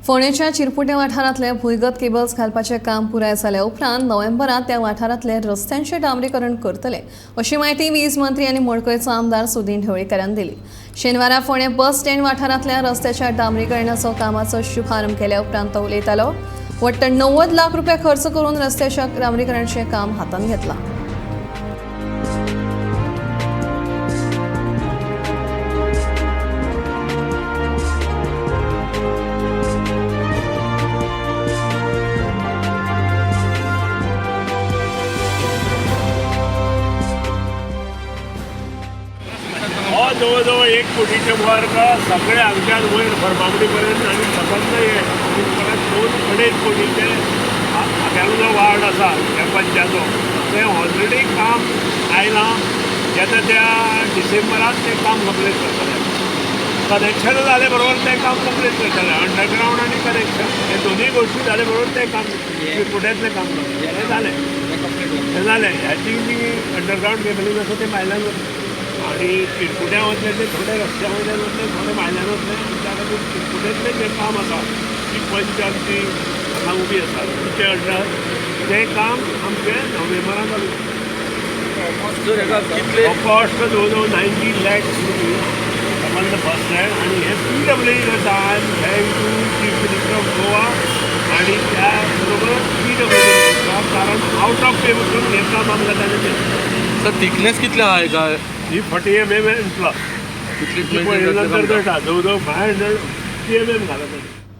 फोंडेच्या चिरपुटे वाठारांतले भुंयगत केबल्स घालपाचें काम पुराय जाल्या उपरांत नोव्हेंबरांत त्या वाठारांतले रस्त्यांचें डांबरीकरण करतले अशी माहिती वीज मंत्री आनी मडकयचो आमदार सुदीन ढवळीकारान दिली। शेनवारा फोंडे बस स्टँड वाठारांतल्या रस्त्याच्या डांबरीकरणाचो कामाचो शुभारंभ केल्या उपरांत तो उलयतालो। वट्ट 90 लाख रुपया खर्च करून रस्त्याच्या डांबरीकरणाचें काम हातांत घेतलां। जवळ 1 कोटीच्या वर सगळे हांगच्यान वयर फर्मागुडी पर्यंत आनी सकयल परत 2-2.5 कोटीचे हांगेलो जो वार्ड आसा ह्या पंचायतो तें ऑलरेडी काम आयलां। येता त्या डिसेंबरांत तें काम कंप्लीट करतले। कनेक्शन जाले बरोबर तें काम कंप्लीट करतले। अंडरग्रावंड आनी कनेक्शन हे दोनूय गोश्टी जाले बरोबर तें काम फुड्यांतलें काम हें जालें ह्याची जी अंडरग्रावंड केबलींग आसा तें भायल्यान आणि चिरपुट्या वतले ते थोडे रस्त्या वयल्यान वतले थोडे भायल्यान वतले त्या खातीर चिरपुट्यांतलें जें काम आसा ती पंच आमची हांगा उबी आसा तिचे अंडर तें काम आमचें नोव्हेंबरांत जालें। कॉस्ट जवळ 90 lakhs समज बस स्टँड आनी हे PWD आसा। I am thank to chief minister of Goa आनी त्या बरोबर PWD कारण आउट ऑफ पे वचून हें काम आमकां ताणें केलें। सर थिकनेस कितले आहा काय ही 40 mm प्लस कितली नंतर जवळ 500 mm घालत